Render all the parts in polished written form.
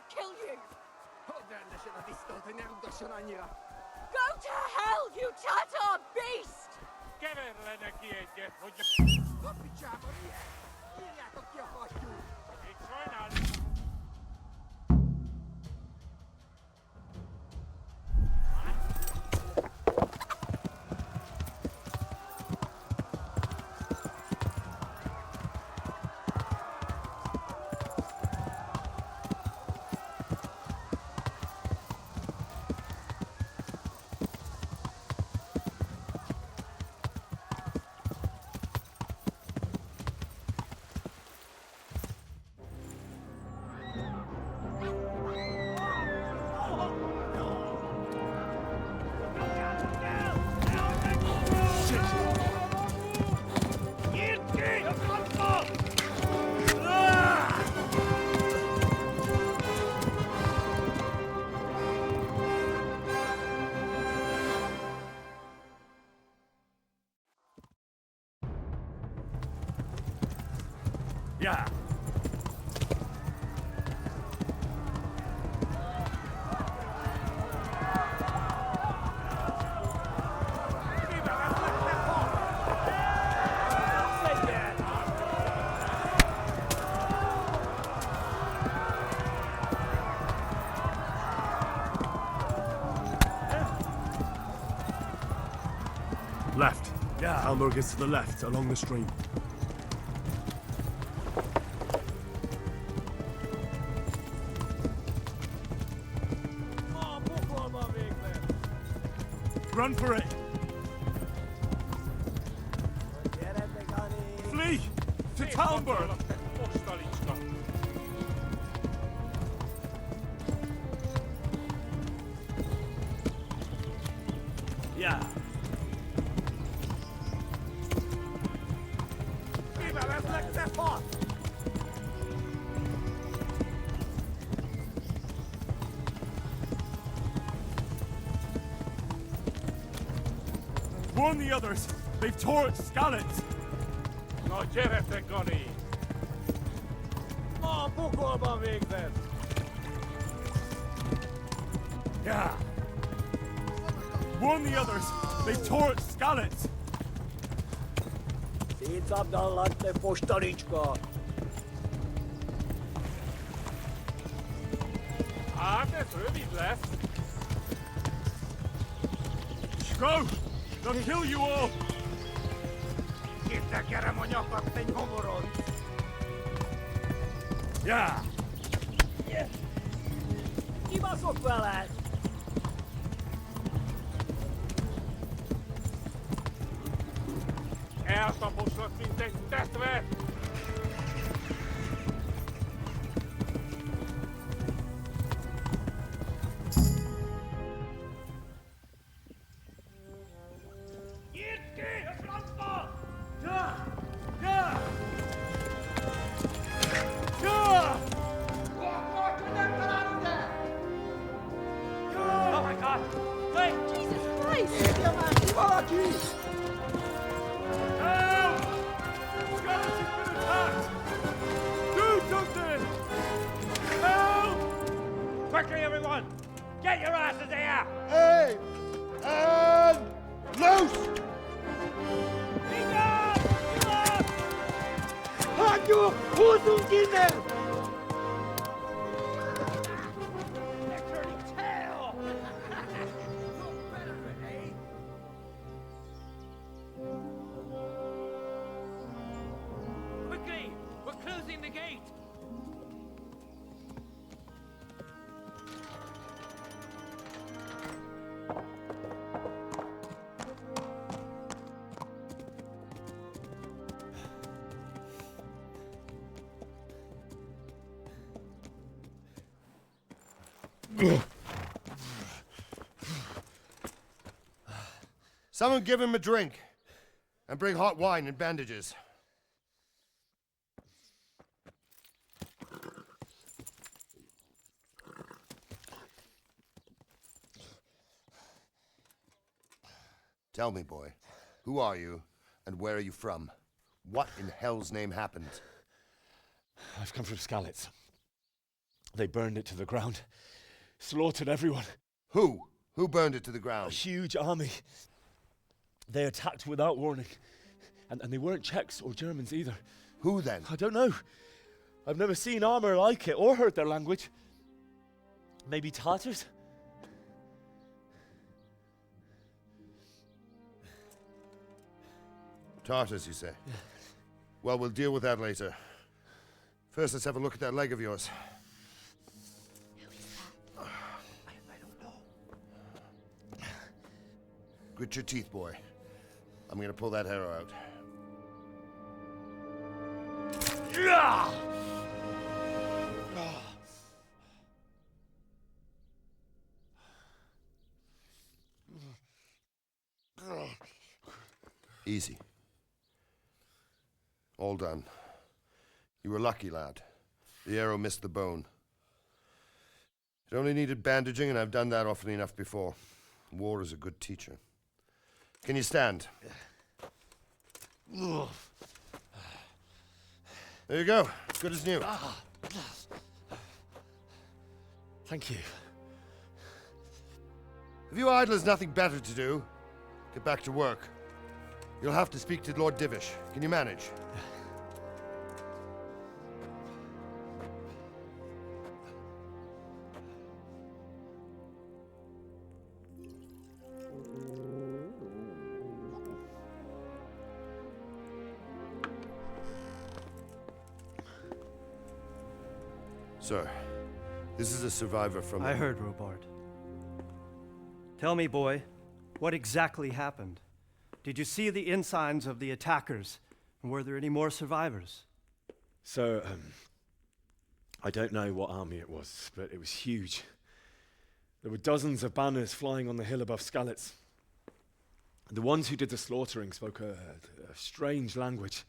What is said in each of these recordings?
kill you! Go to hell, you Tatar beast! Yeah. Left. Yeah. Hamburg is to the left, along the stream. Run for it! Flee! To Talmberg! Yeah. Warn the others! They've tore at Skalitz! No gyerete, Gani! Ma pokolban végzett! Yeah! Warn the others! They've tore at Skalitz! Szétszabdallat, te postalicska! Hát ez rövid lesz! Go! They'll kill you all! Kitekerem a nyakat, te nyomorod! Yeah! Kibaszok veled! Eltaposlak, mint egy tetvet! Quickly, everyone! Get your asses here! Hey! And loose! Hagyjuk! Húzzunk innen! Quickly! We're closing the gate! Someone give him a drink. And bring hot wine and bandages. Tell me, boy, who are you and where are you from? What in hell's name happened? I've come from Skalitz. They burned it to the ground. Slaughtered everyone. Who? Who burned it to the A ground? huge army. They attacked without warning. And they weren't Czechs or Germans either. Who then? I don't know. I've never seen armor like it or heard their language. Maybe Tatars? Tartars, you say? Well, we'll deal with that later. First, let's have a look at that leg of yours. I don't know. Grit your teeth, boy. I'm gonna pull that arrow out. Easy. All done. You were lucky, lad. The arrow missed the bone. It only needed bandaging, and I've done that often enough before. War is a good teacher. Can you stand? There you go. Good as new. Thank you. Have you idlers nothing better to do? Get back to work. You'll have to speak to Lord Divish. Can you manage? Sir, this is a survivor from... I heard, Robard. Tell me, boy, what exactly happened? Did you see the ensigns of the attackers? And were there any more survivors? So, I don't know what army it was, but it was huge. There were dozens of banners flying on the hill above Skalitz. The ones who did the slaughtering spoke a strange language.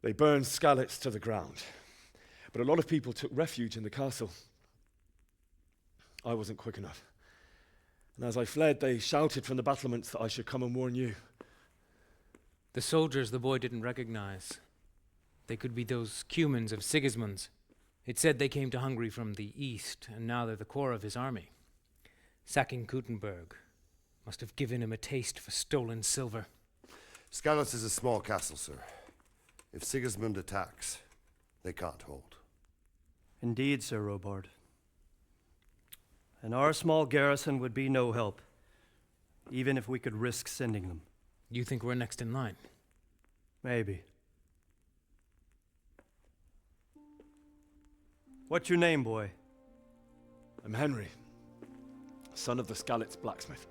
They burned Skalitz to the ground. But a lot of people took refuge in the castle. I wasn't quick enough. And as I fled, they shouted from the battlements that I should come and warn you. The soldiers the boy didn't recognize. They could be those Cumans of Sigismund's. It said they came to Hungary from the east, and now they're the core of his army. Sacking Kuttenberg must have given him a taste for stolen silver. Skalitz is a small castle, sir. If Sigismund attacks, they can't hold. Indeed, Sir Robard. And our small garrison would be no help, even if we could risk sending them. You think we're next in line? Maybe. What's your name, boy? I'm Henry, son of the Skalitz blacksmith.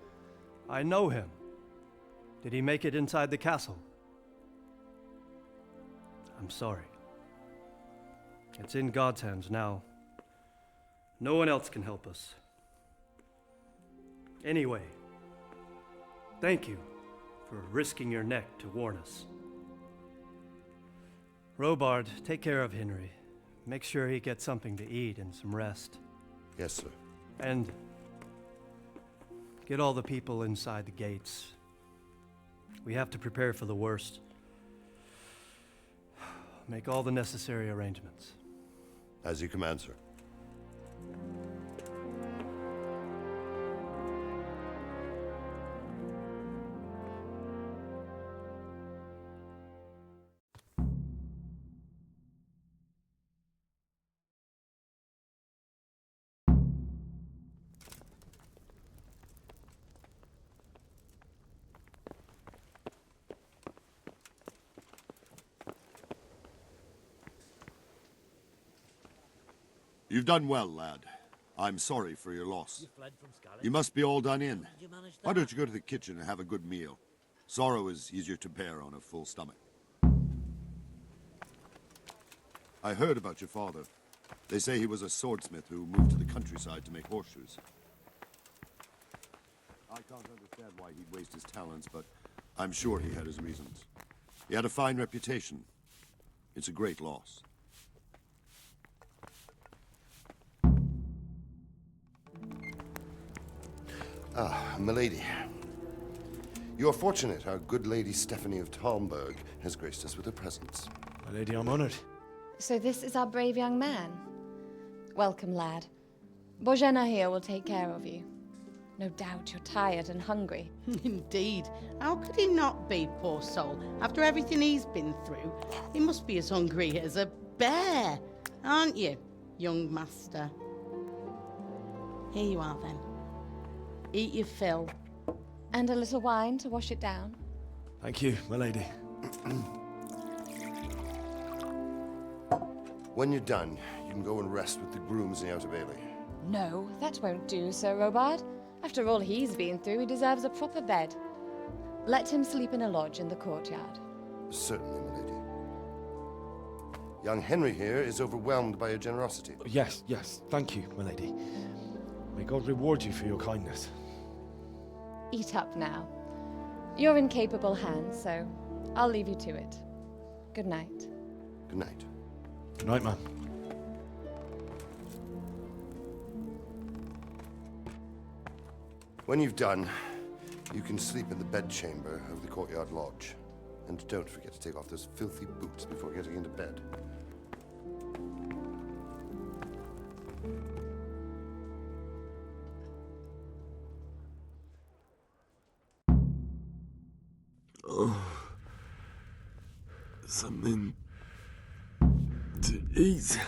I know him. Did he make it inside the castle? I'm sorry. It's in God's hands now. No one else can help us. Anyway, thank you for risking your neck to warn us. Robard, take care of Henry. Make sure he gets something to eat and some rest. Yes, sir. And get all the people inside the gates. We have to prepare for the worst. Make all the necessary arrangements. As you command, sir. You've done well, lad. I'm sorry for your loss. You fled from Skalitz. You must be all done in. Did you manage that? Why don't you go to the kitchen and have a good meal? Sorrow is easier to bear on a full stomach. I heard about your father. They say he was a swordsmith who moved to the countryside to make horseshoes. I can't understand why he'd waste his talents, but I'm sure he had his reasons. He had a fine reputation. It's a great loss. Ah, milady. You are fortunate our good lady Stephanie of Talmberg has graced us with her presence. My lady, I'm honored. So this is our brave young man? Welcome, lad. Bojena here will take care of you. No doubt you're tired and hungry. Indeed. How could he not be, poor soul? After everything he's been through, he must be as hungry as a bear, aren't you, young master? Here you are, then. Eat your fill. And a little wine to wash it down. Thank you, my lady. When you're done, you can go and rest with the grooms in the Outer Bailey. No, that won't do, Sir Robard. After all he's been through, he deserves a proper bed. Let him sleep in a lodge in the courtyard. Certainly, my lady. Young Henry here is overwhelmed by your generosity. Yes, yes, thank you, my lady. May God reward you for your kindness. Eat up now. You're in capable hands, so I'll leave you to it. Good night. Good night. Good night, ma'am. When you've done, you can sleep in the bedchamber of the courtyard lodge. And don't forget to take off those filthy boots before getting into bed. Something to eat.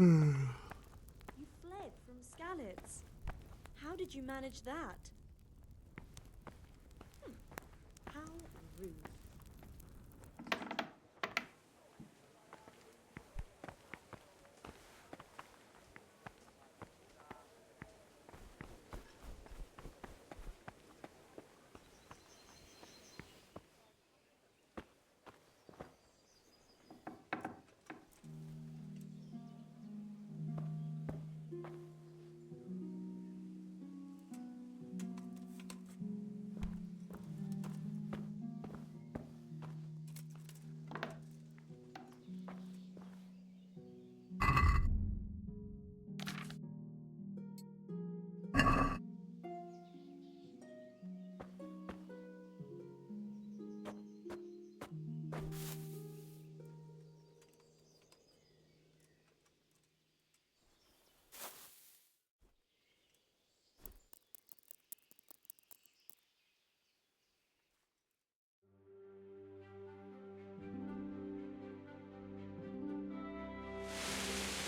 You fled from Skalitz. How did you manage that? How rude.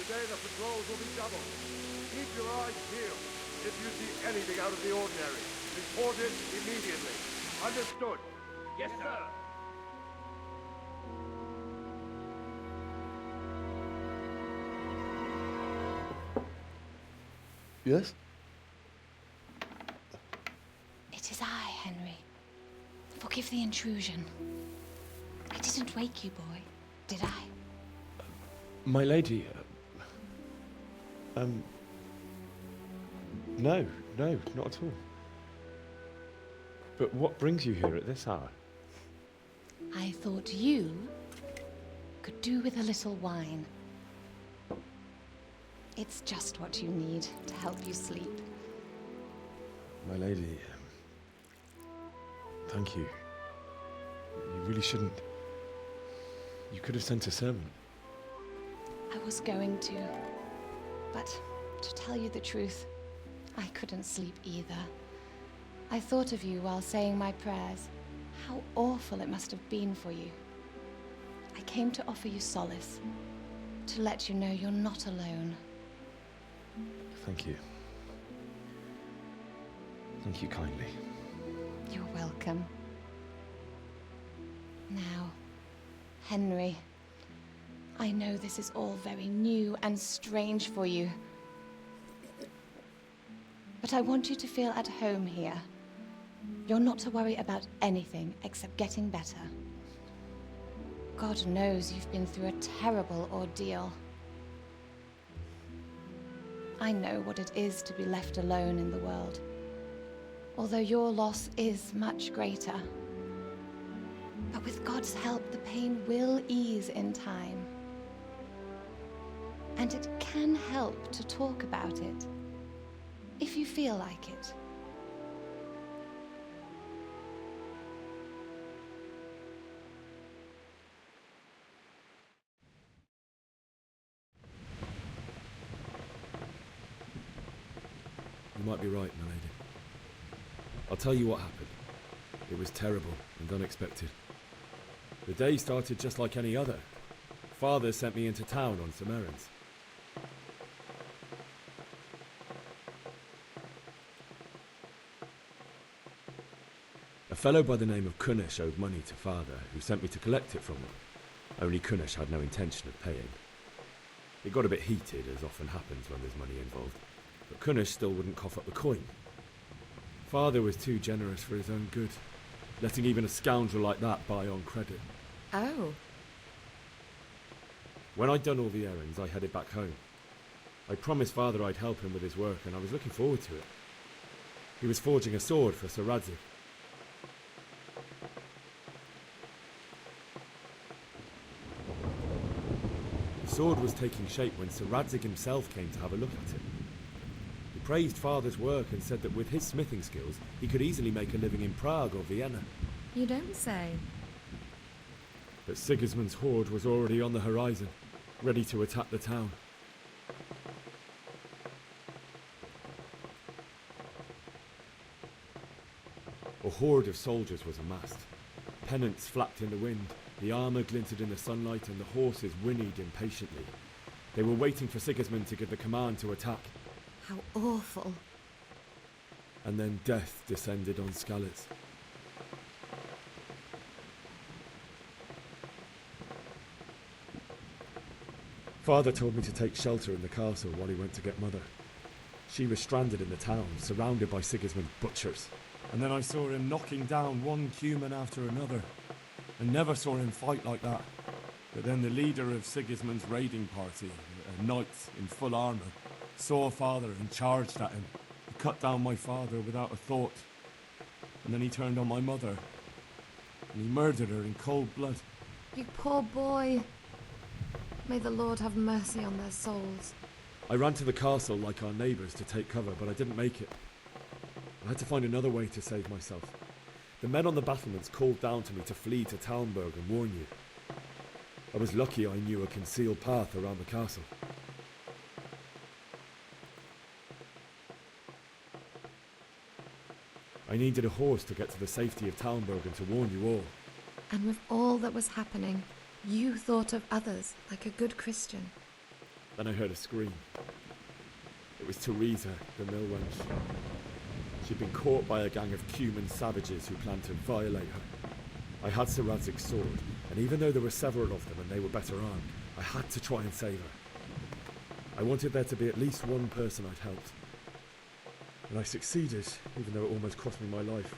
Today the patrols will be doubled. Keep your eyes peeled. If you see anything out of the ordinary, report it immediately. Understood? Yes, sir. Yes? It is I, Henry. Forgive the intrusion. I didn't wake you, boy, did I? My lady, no, not at all. But what brings you here at this hour? I thought you could do with a little wine. It's just what you need to help you sleep. My lady, thank you. You really shouldn't. You could have sent a servant. I was going to, but to tell you the truth, I couldn't sleep either. I thought of you while saying my prayers. How awful it must have been for you. I came to offer you solace, to let you know you're not alone. Thank you. Thank you kindly. You're welcome. Now, Henry, I know this is all very new and strange for you, but I want you to feel at home here. You're not to worry about anything except getting better. God knows you've been through a terrible ordeal. I know what it is to be left alone in the world, although your loss is much greater. But with God's help, the pain will ease in time. And it can help to talk about it, if you feel like it. You might be right, my lady. I'll tell you what happened. It was terrible and unexpected. The day started just like any other. Father sent me into town on some errands. A fellow by the name of Kunish owed money to Father, who sent me to collect it from him. Only Kunish had no intention of paying. It got a bit heated, as often happens when there's money involved, but Kunish still wouldn't cough up the coin. Father was too generous for his own good, letting even a scoundrel like that buy on credit. Oh. When I'd done all the errands, I headed back home. I promised Father I'd help him with his work, and I was looking forward to it. He was forging a sword for Sir Radzik. The sword was taking shape when Sir Radzik himself came to have a look at it. He praised Father's work and said that with his smithing skills, he could easily make a living in Prague or Vienna. You don't say. But Sigismund's horde was already on the horizon, ready to attack the town. A horde of soldiers was amassed. Pennants flapped in the wind, the armour glinted in the sunlight, and the horses whinnied impatiently. They were waiting for Sigismund to give the command to attack. How awful. And then death descended on Skalitz. Father told me to take shelter in the castle while he went to get Mother. She was stranded in the town, surrounded by Sigismund's butchers. And then I saw him knocking down one human after another. I never saw him fight like that. But then the leader of Sigismund's raiding party, a knight in full armour, saw Father and charged at him. He cut down my father without a thought. And then he turned on my mother. And he murdered her in cold blood. You poor boy. May the Lord have mercy on their souls. I ran to the castle like our neighbours to take cover, but I didn't make it. I had to find another way to save myself. The men on the battlements called down to me to flee to Talmberg and warn you. I was lucky I knew a concealed path around the castle. I needed a horse to get to the safety of Talmberg and to warn you all. And with all that was happening, you thought of others like a good Christian. Then I heard a scream. It was Teresa, the mill wench. She'd been caught by a gang of Cuman savages who planned to violate her. I had Sir Radzig's sword, and even though there were several of them and they were better armed, I had to try and save her. I wanted there to be at least one person I'd helped, And I succeeded, even though it almost cost me my life.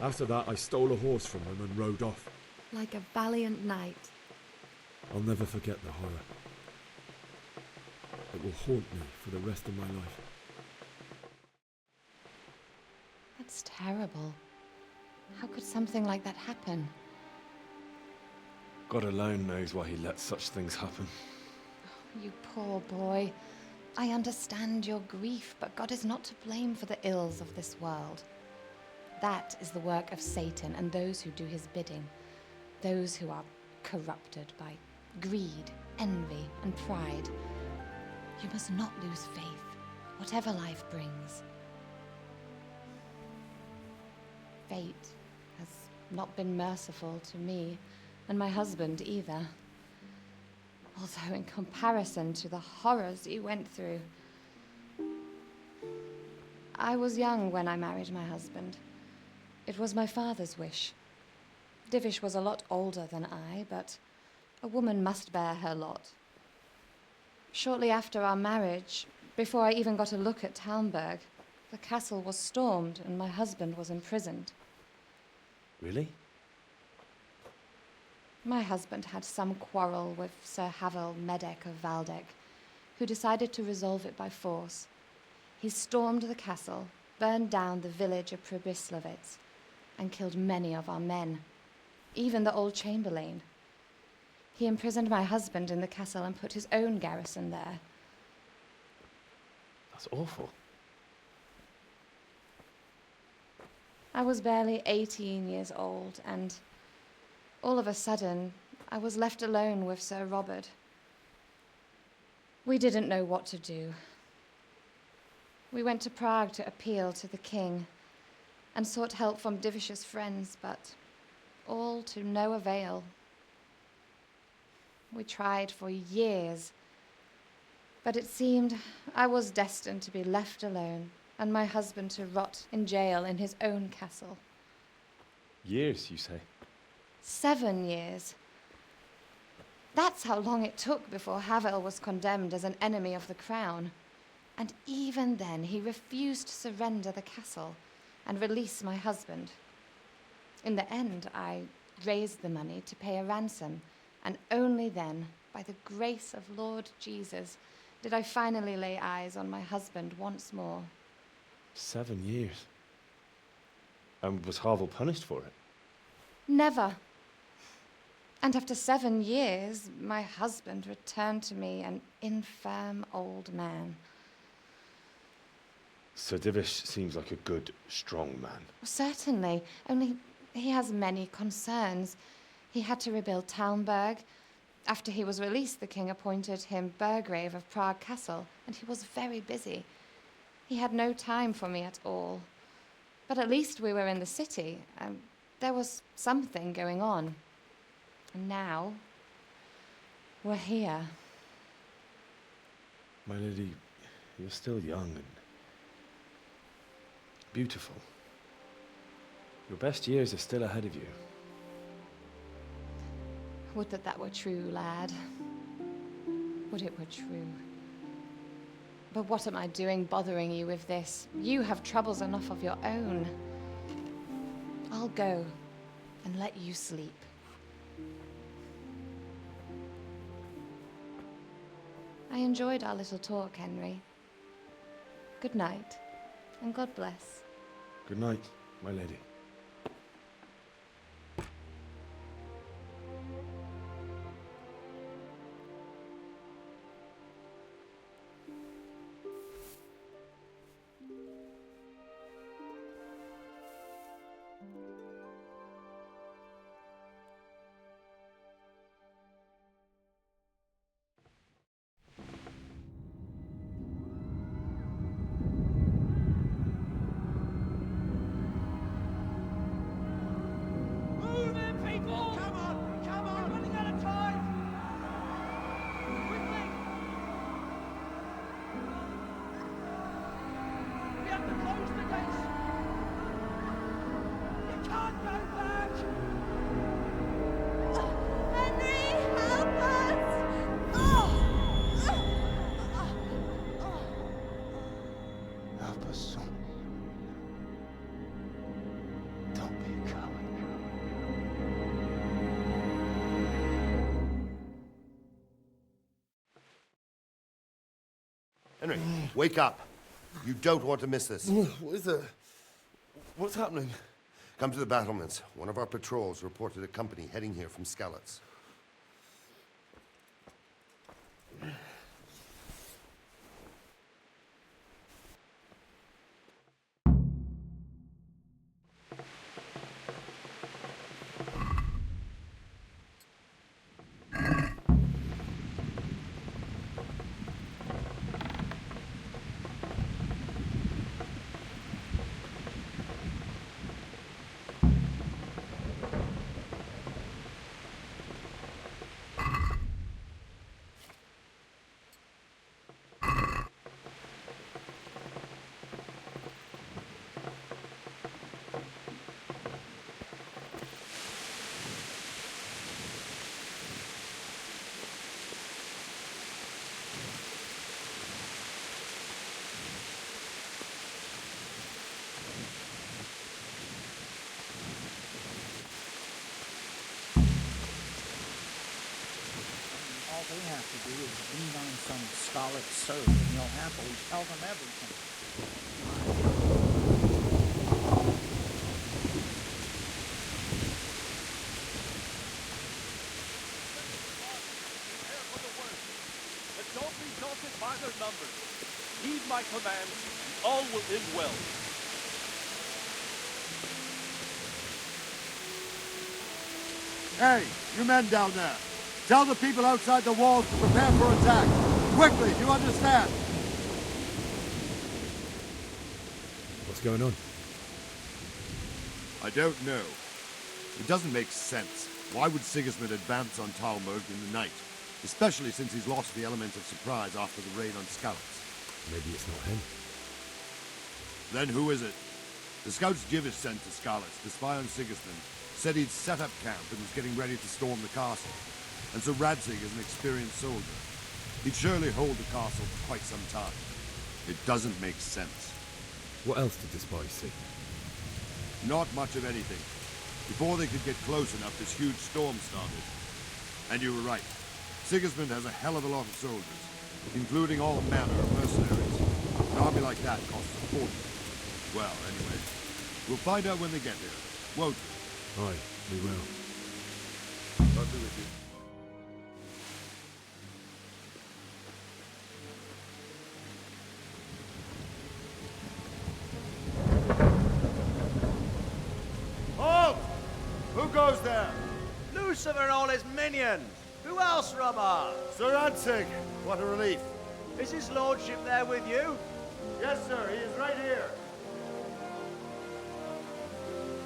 After that, I stole a horse from them and rode off. Like a valiant knight. I'll never forget the horror. It will haunt me for the rest of my life. That's terrible. How could something like that happen? God alone knows why he lets such things happen. You poor boy. I understand your grief, but God is not to blame for the ills of this world. That is the work of Satan and those who do his bidding. Those who are corrupted by greed, envy, and pride. You must not lose faith, whatever life brings. Fate has not been merciful to me, and my husband either. Although in comparison to the horrors he went through. I was young when I married my husband. It was my father's wish. Divish was a lot older than I, but a woman must bear her lot. Shortly after our marriage, before I even got a look at Talmberg, the castle was stormed and my husband was imprisoned. Really? My husband had some quarrel with Sir Havel Medek of Valdek, who decided to resolve it by force. He stormed the castle, burned down the village of Pribyslavitz, and killed many of our men, even the old chamberlain. He imprisoned my husband in the castle and put his own garrison there. That's awful. I was barely 18 years old, and all of a sudden, I was left alone with Sir Robert. We didn't know what to do. We went to Prague to appeal to the king and sought help from Divish's friends, but all to no avail. We tried for years, but it seemed I was destined to be left alone and my husband to rot in jail in his own castle. Years, you say? 7 years. That's how long it took before Havel was condemned as an enemy of the crown. And even then, he refused to surrender the castle and release my husband. In the end, I raised the money to pay a ransom, and only then, by the grace of Lord Jesus, did I finally lay eyes on my husband once more. 7 years? And was Havel punished for it? Never. And after 7 years, my husband returned to me an infirm old man. Sir Divish seems like a good, strong man. Certainly, only he has many concerns. He had to rebuild Talmberg. After he was released, the king appointed him Burgrave of Prague Castle, and he was very busy. He had no time for me at all. But at least we were in the city, and there was something going on. And now, we're here. My lady, you're still young and beautiful. Your best years are still ahead of you. Would that that were true, lad. Would it were true. But what am I doing bothering you with this? You have troubles enough of your own. I'll go and let you sleep. I enjoyed our little talk, Henry. Good night, and God bless. Good night, my lady. Help us, son. Don't be a coward. Henry, wake up. You don't want to miss this. What is that? What's happening? Come to the battlements. One of our patrols reported a company heading here from Skalitz. All they have to do is lean on some scarlet serf and you'll happily tell them everything. But don't be daunted by their numbers. Heed my command, and all will end well. Hey, you men down there. Tell the people outside the walls to prepare for attack. Quickly, do you understand? What's going on? I don't know. It doesn't make sense. Why would Sigismund advance on Talmberg in the night? Especially since he's lost the element of surprise after the raid on Skalitz. Maybe it's not him. Then who is it? The scouts Jivish sent to Skalitz to spy on Sigismund said he'd set up camp and was getting ready to storm the castle. And so Radzig is an experienced soldier. He'd surely hold the castle for quite some time. It doesn't make sense. What else did the spies see? Not much of anything. Before they could get close enough, this huge storm started. And you were right. Sigismund has a hell of a lot of soldiers, including all manner of mercenaries. An army like that costs a fortune. Well, anyway, we'll find out when they get here, won't we? Aye, we will. I'll be with you. Halt! Who goes there? Lucifer and all his minions! Who else, Robber? Sir Radzig, what a relief. Is his lordship there with you? Yes, sir, he is right here.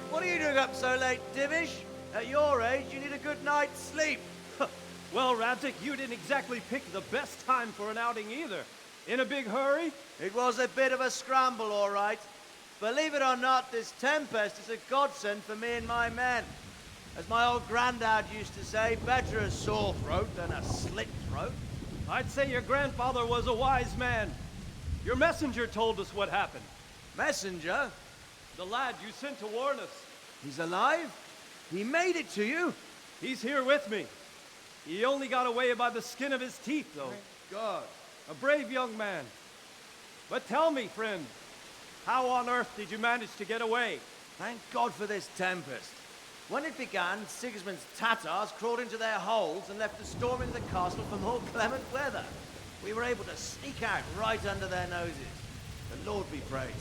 What are you doing up so late, Divish? At your age, you need a good night's sleep. Well, Radzig, you didn't exactly pick the best time for an outing either. In a big hurry? It was a bit of a scramble, all right. Believe it or not, this tempest is a godsend for me and my men. As my old granddad used to say, better a sore throat than a slit throat. I'd say your grandfather was a wise man. Your messenger told us what happened. Messenger? The lad you sent to warn us. He's alive? He made it to you? He's here with me. He only got away by the skin of his teeth, though. Thank God. A brave young man. But tell me, friend, how on earth did you manage to get away? Thank God for this tempest. When it began, Sigismund's Tatars crawled into their holes and left us storming the castle for more clement weather. We were able to sneak out right under their noses. The Lord be praised.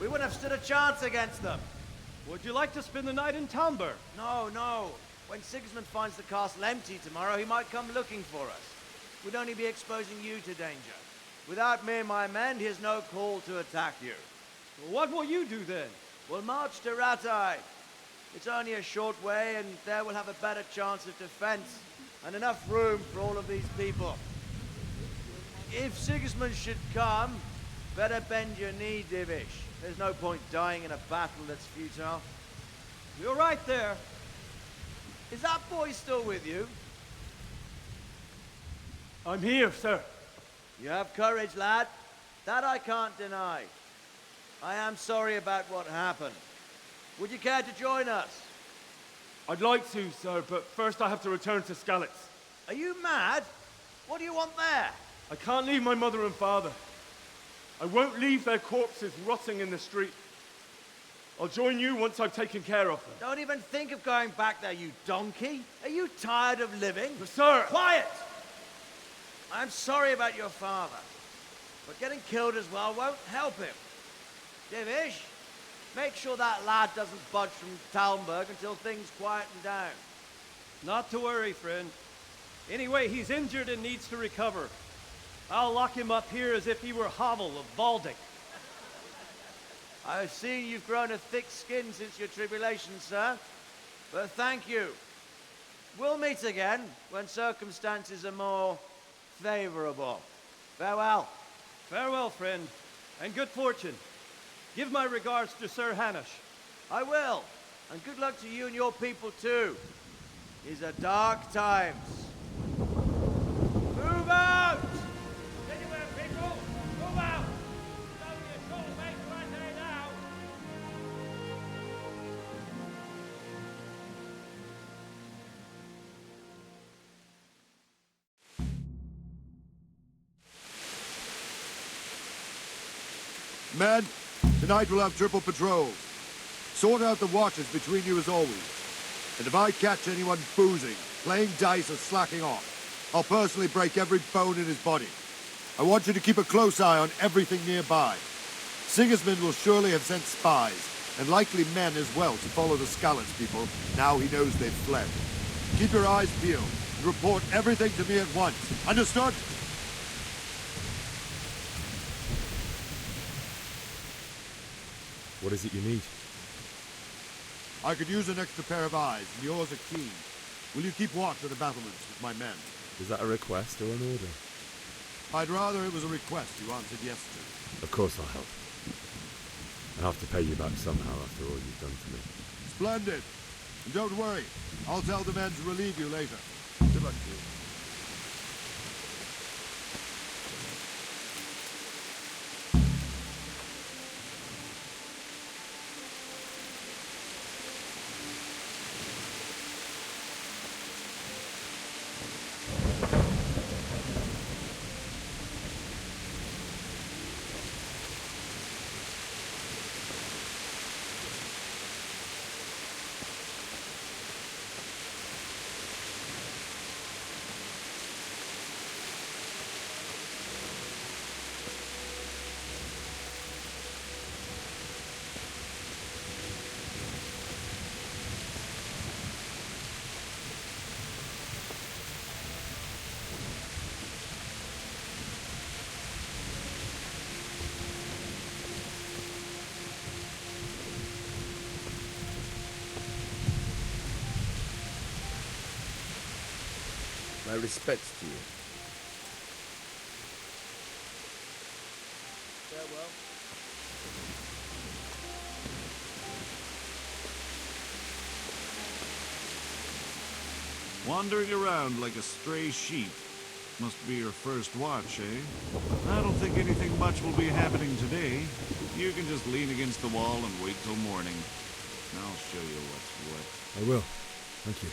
We wouldn't have stood a chance against them. Would you like to spend the night in Talmberg? No, no. When Sigismund finds the castle empty tomorrow, he might come looking for us. We'd only be exposing you to danger. Without me and my men, he has no call to attack you. What will you do then? We'll march to Ratai. It's only a short way, and there we'll have a better chance of defense and enough room for all of these people. If Sigismund should come, better bend your knee, Divish. There's no point dying in a battle that's futile. You're right there. Is that boy still with you? I'm here, sir. You have courage, lad. That I can't deny. I am sorry about what happened. Would you care to join us? I'd like to, sir, but first I have to return to Skalitz. Are you mad? What do you want there? I can't leave my mother and father. I won't leave their corpses rotting in the street. I'll join you once I've taken care of them. Don't even think of going back there, you donkey. Are you tired of living? But sir! Quiet! I'm sorry about your father, but getting killed as well won't help him. Divish, make sure that lad doesn't budge from Talmberg until things quieten down. Not to worry, friend. Anyway, he's injured and needs to recover. I'll lock him up here as if he were Havel of Baldic. I've seen you've grown a thick skin since your tribulation, sir. But thank you. We'll meet again when circumstances are more favorable. Farewell. Farewell, friend, and good fortune. Give my regards to Sir Hanush. I will. And good luck to you and your people, too. These are dark times. Move out! Anywhere, people! Move out! It's only a short way to right there now. Men, tonight we'll have triple patrols. Sort out the watches between you as always. And if I catch anyone boozing, playing dice or slacking off, I'll personally break every bone in his body. I want you to keep a close eye on everything nearby. Sigismund will surely have sent spies, and likely men as well, to follow the Skalitz people, now he knows they've fled. Keep your eyes peeled, and report everything to me at once. Understood? What is it you need? I could use an extra pair of eyes, and yours are keen. Will you keep watch of the battlements with my men? Is that a request or an order? I'd rather it was a request you answered yes to. Of course I'll help. I'll have to pay you back somehow after all you've done for me. Splendid. And don't worry, I'll tell the men to relieve you later. Good luck to you. My respects to you. Farewell. Wandering around like a stray sheep. Must be your first watch, eh? I don't think anything much will be happening today. You can just lean against the wall and wait till morning. I'll show you what's what. I will. Thank you.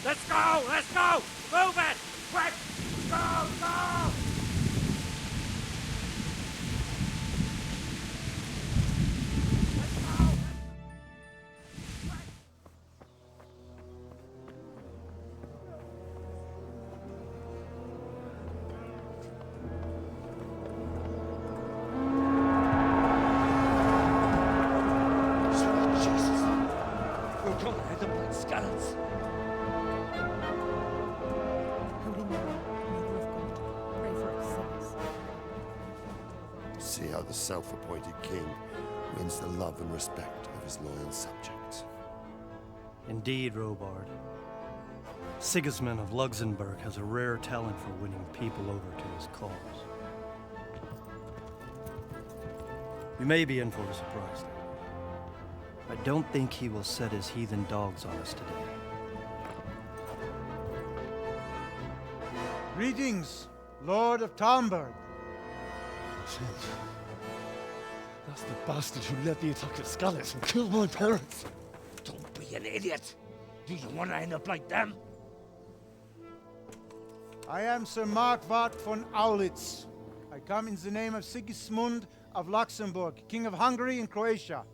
Let's go! Let's go! Move it! Quick! Go! Go! See how the self-appointed king wins the love and respect of his loyal subjects. Indeed, Robard. Sigismund of Luxembourg has a rare talent for winning people over to his cause. You may be in for a surprise, though. I don't think he will set his heathen dogs on us today. Greetings, Lord of Talmberg. That's the bastard who led the attack at Skalitz and killed my parents. Don't be an idiot. Do you want to end up like them? I am Sir Markwart von Aulitz. I come in the name of Sigismund of Luxembourg, King of Hungary and Croatia,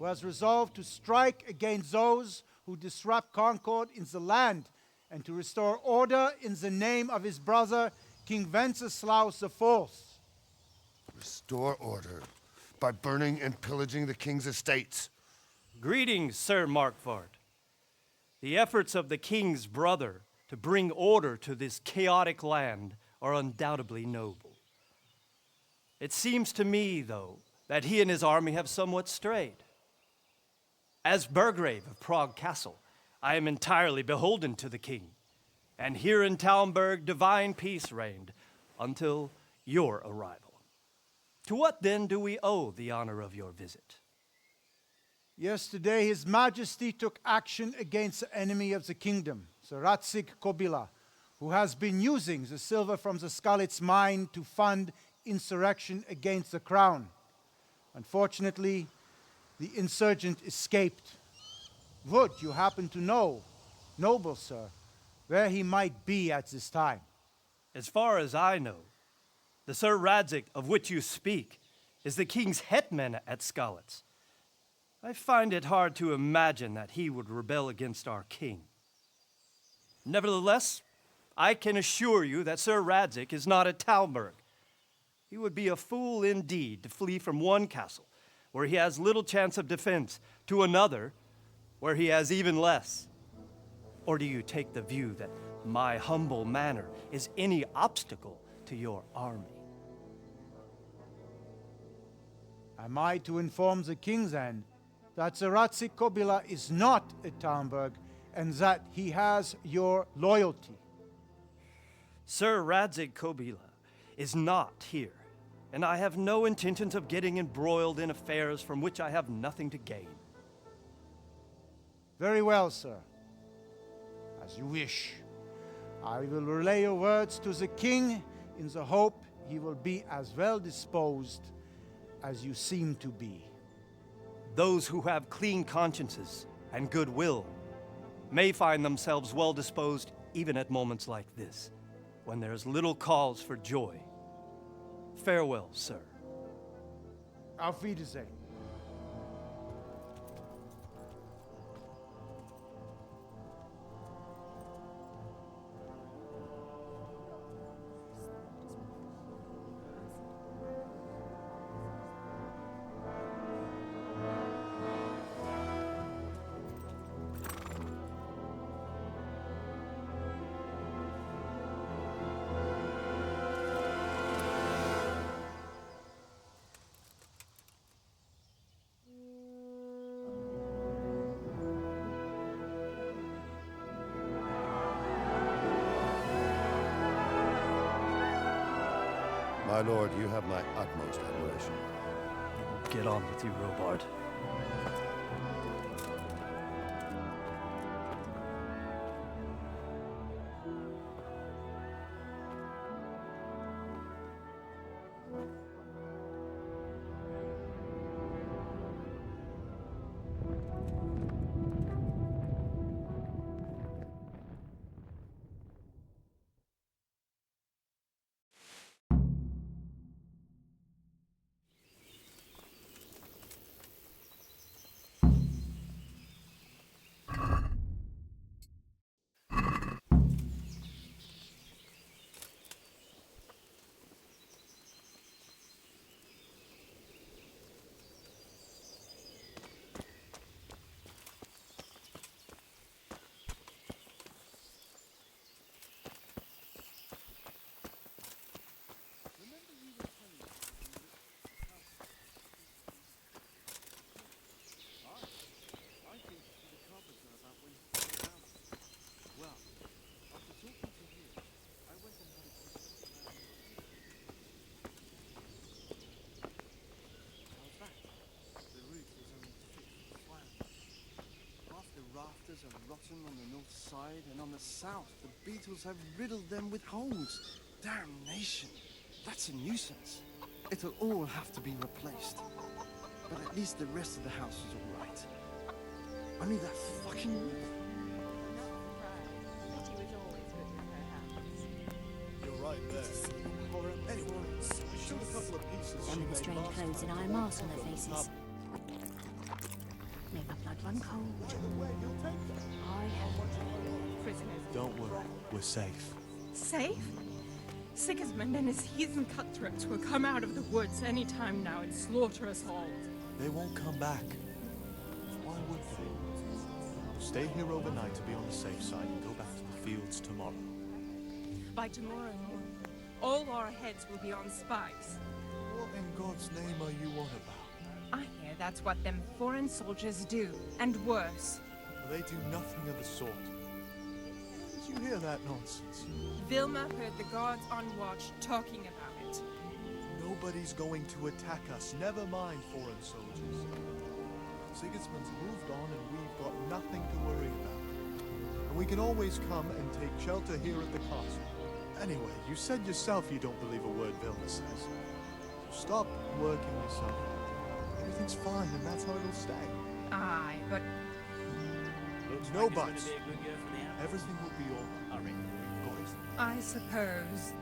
who has resolved to strike against those who disrupt concord in the land and to restore order in the name of his brother, King Wenceslaus IV. Restore order by burning and pillaging the king's estates. Greetings, Sir Markwart. The efforts of the king's brother to bring order to this chaotic land are undoubtedly noble. It seems to me, though, that he and his army have somewhat strayed. As Burgrave of Prague Castle, I am entirely beholden to the king, and here in Talmberg divine peace reigned until your arrival. To what then do we owe the honor of your visit? Yesterday, His Majesty took action against the enemy of the kingdom, Sir Radzig Kobyla, who has been using the silver from the Skalitz mine to fund insurrection against the crown. Unfortunately, the insurgent escaped. Would you happen to know, noble sir, where he might be at this time? As far as I know, the Sir Radzig of which you speak is the king's hetman at Skalitz. I find it hard to imagine that he would rebel against our king. Nevertheless, I can assure you that Sir Radzig is not at Talmberg. He would be a fool indeed to flee from one castle where he has little chance of defense to another where he has even less. Or do you take the view that my humble manner is any obstacle to your army? Am I to inform the king then that Sir Radzig Kobyla is not at Talmberg and that he has your loyalty? Sir Radzig Kobyla is not here, and I have no intentions of getting embroiled in affairs from which I have nothing to gain. Very well, sir. As you wish. I will relay your words to the king in the hope he will be as well disposed as you seem to be. Those who have clean consciences and goodwill may find themselves well disposed even at moments like this, when there is little cause for joy. Farewell, sir. Auf Wiedersehen. My lord, you have my utmost admiration. Get on with you, Robard. mountain on the north side, and on the south, the beetles have riddled them with holes. Damnation! That's a nuisance. It'll all have to be replaced. But at least the rest of the house is all right. Only that fucking roof. You're right there. Anyway, shoot a couple of pieces. Them in the strange clothes and iron masks on their faces. Make my blood run cold. I have prisoners. Don't worry, we're safe. Safe? Sigismund and his heathen cutthroats will come out of the woods any time now and slaughter us all. They won't come back. Why would they? Stay here overnight to be on the safe side and go back to the fields tomorrow. By tomorrow morning, all our heads will be on spikes. What in God's name are you on about? I hear that's what them foreign soldiers do, and worse. They do nothing of the sort. Did you hear that nonsense? Vilma heard the guards on watch talking about it. Nobody's going to attack us, never mind foreign soldiers. Sigismund's moved on and we've got nothing to worry about. And we can always come and take shelter here at the castle. Anyway, you said yourself you don't believe a word Vilma says. So stop working yourself up. Everything's fine and that's how it'll stay. Aye, but... No buts. Everything will be all right. I suppose.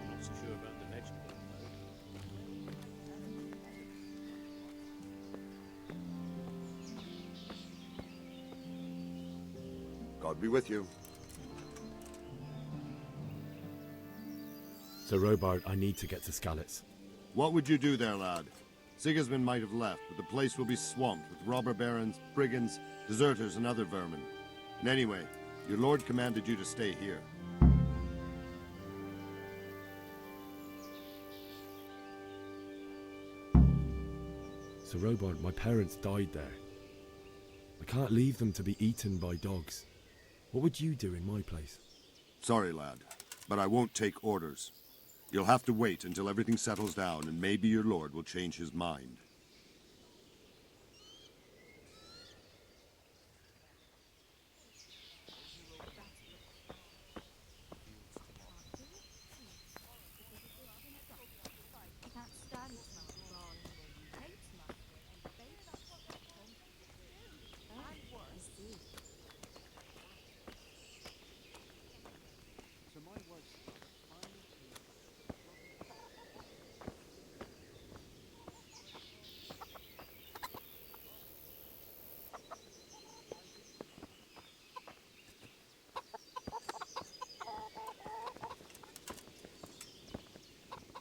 God be with you. Sir Robard, I need to get to Skalitz. What would you do there, lad? Sigismund might have left, but the place will be swamped with robber barons, brigands, deserters, and other vermin. And anyway, your lord commanded you to stay here. Sir Robard, my parents died there. I can't leave them to be eaten by dogs. What would you do in my place? Sorry, lad, but I won't take orders. You'll have to wait until everything settles down, and maybe your lord will change his mind.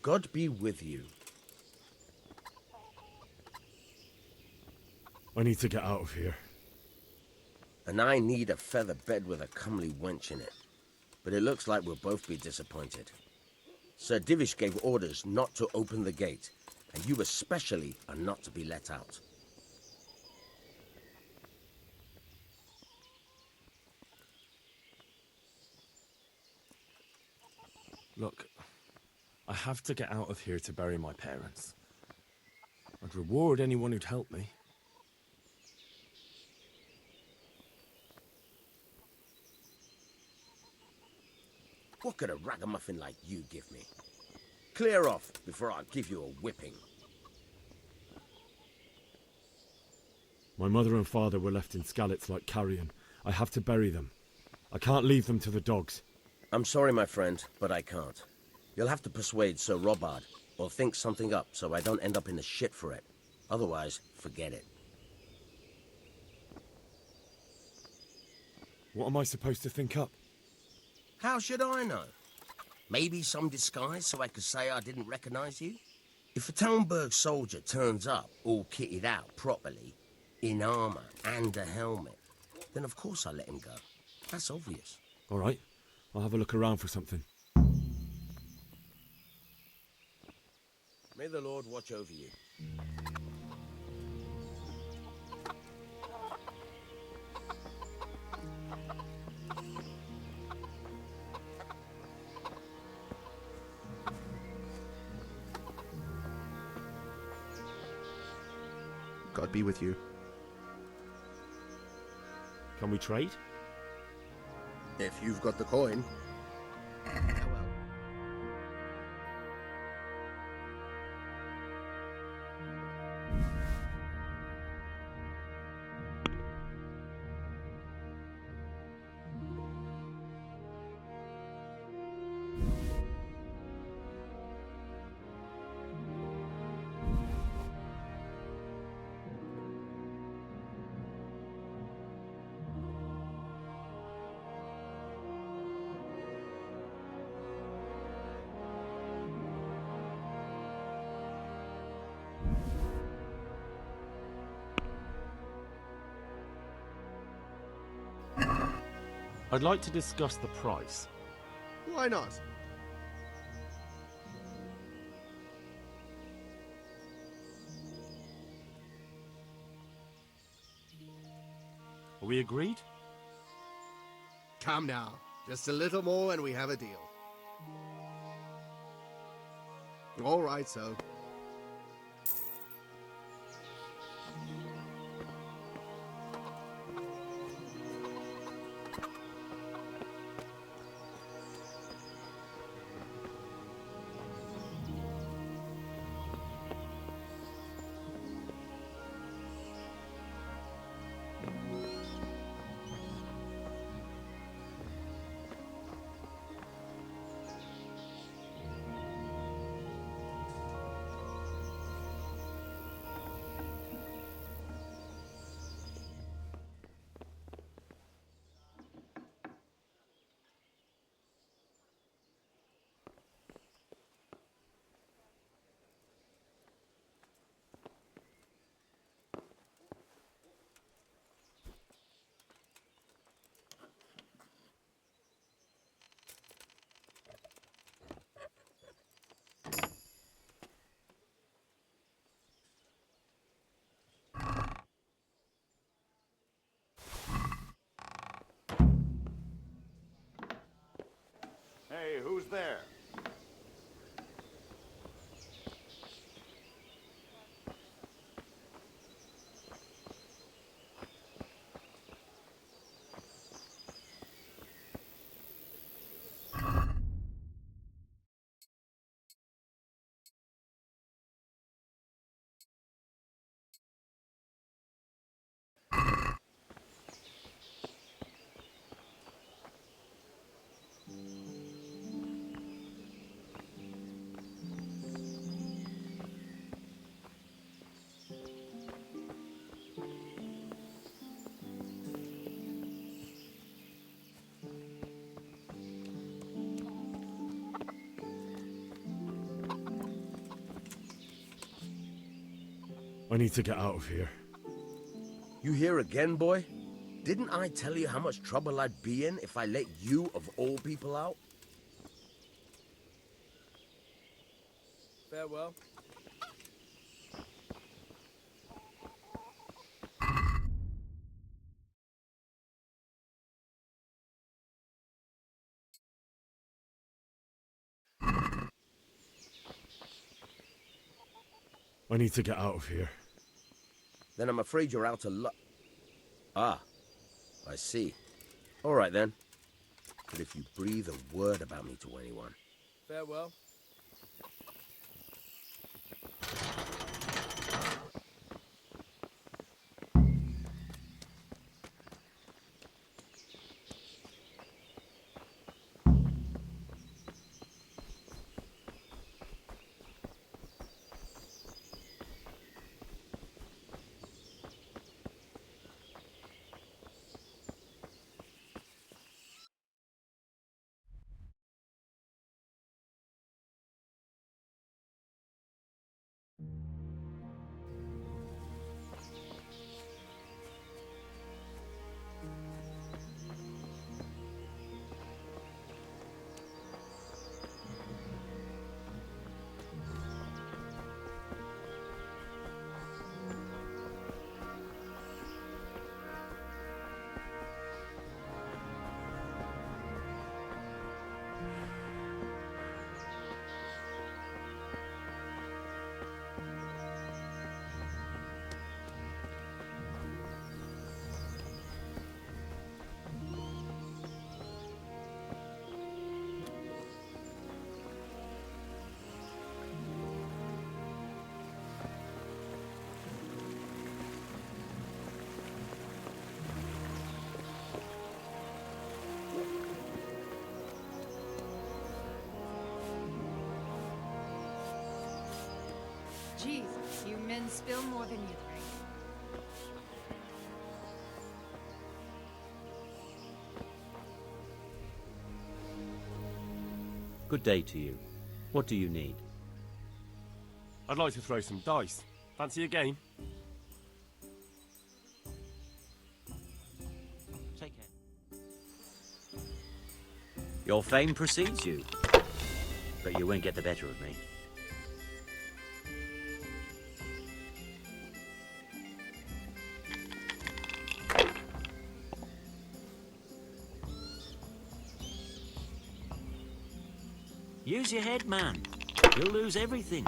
God be with you. I need to get out of here. And I need a feather bed with a comely wench in it. But it looks like we'll both be disappointed. Sir Divish gave orders not to open the gate, and you especially are not to be let out. Look, I have to get out of here to bury my parents. I'd reward anyone who'd help me. What could a ragamuffin like you give me? Clear off before I give you a whipping. My mother and father were left in Skalitz like carrion. I have to bury them. I can't leave them to the dogs. I'm sorry, my friend, but I can't. You'll have to persuade Sir Robard, or think something up so I don't end up in the shit for it. Otherwise, forget it. What am I supposed to think up? How should I know? Maybe some disguise so I could say I didn't recognize you? If a Talmberg soldier turns up all kitted out properly, in armor and a helmet, then of course I'll let him go. That's obvious. All right, I'll have a look around for something. May the Lord watch over you. God be with you. Can we trade? If you've got the coin. Farewell. I'd like to discuss the price. Why not? Are we agreed? Come now. Just a little more and we have a deal. All right, so. Hey, who's there? I need to get out of here. You here again, boy? Didn't I tell you how much trouble I'd be in if I let you, of all people, out? Farewell. I need to get out of here. Then I'm afraid you're out of luck. Ah, I see. All right, then. But if you breathe a word about me to anyone... Farewell. Jesus, you men spill more than you drink. Good day to you. What do you need? I'd like to throw some dice. Fancy a game? Take care. Your fame precedes you, but you won't get the better of me. Use your head, man. You'll lose everything.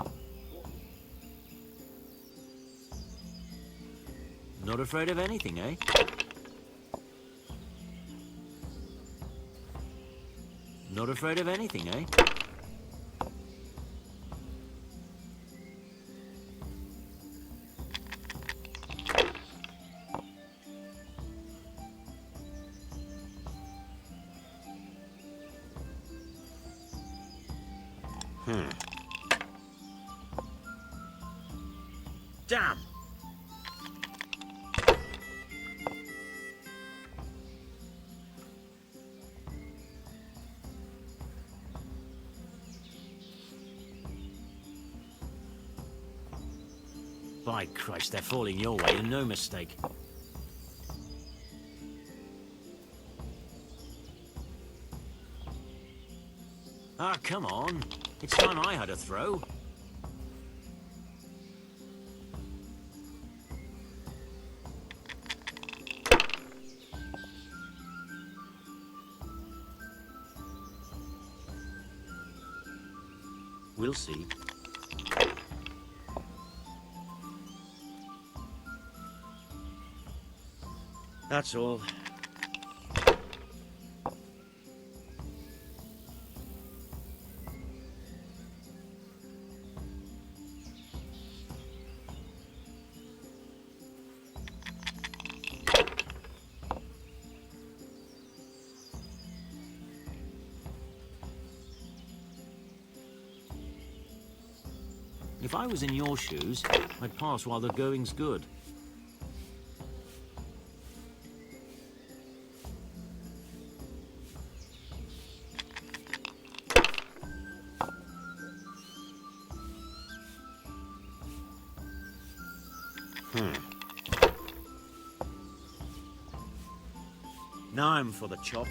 Not afraid of anything, eh? Not afraid of anything, eh? Damn! By Christ, they're falling your way, and no mistake. Ah, come on. It's time I had a throw. We'll see. That's all. If I was in your shoes, I'd pass while the going's good. Now I'm for the chop.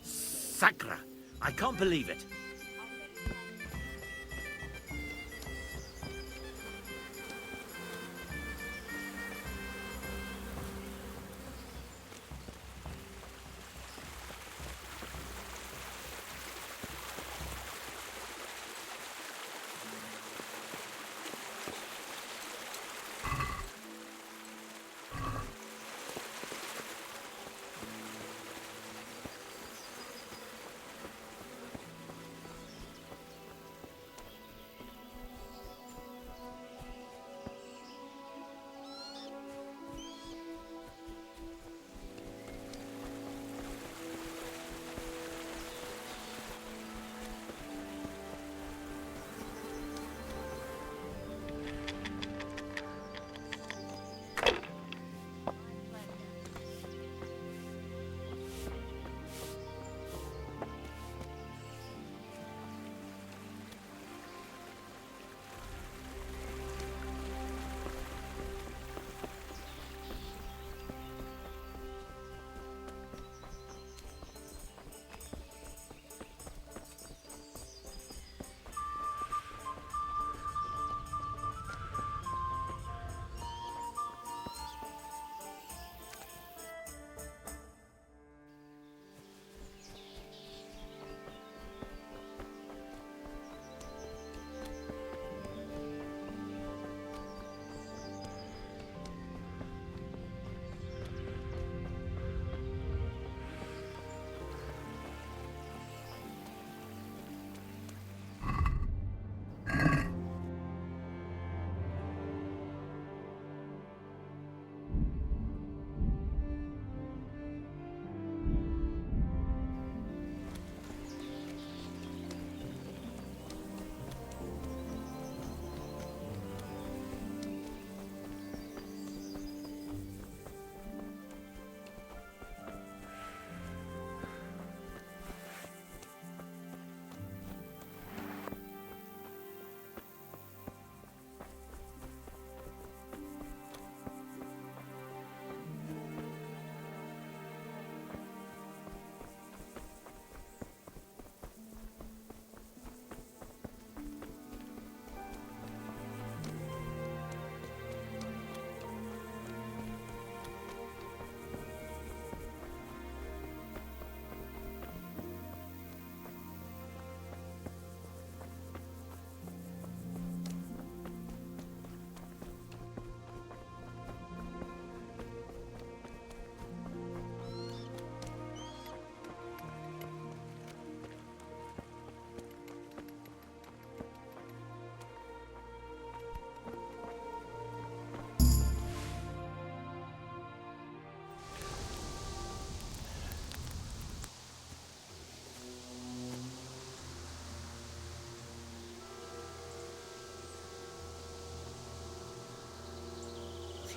Sacra! I can't believe it.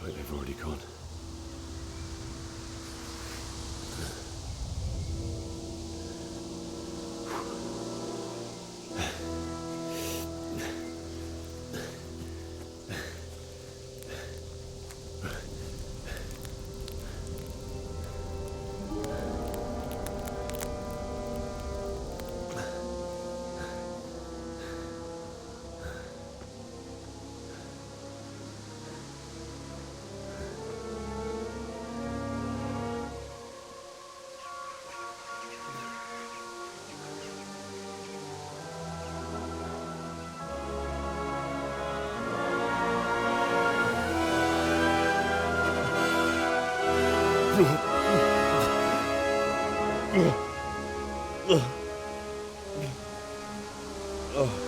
Looks like they've already gone. Oh.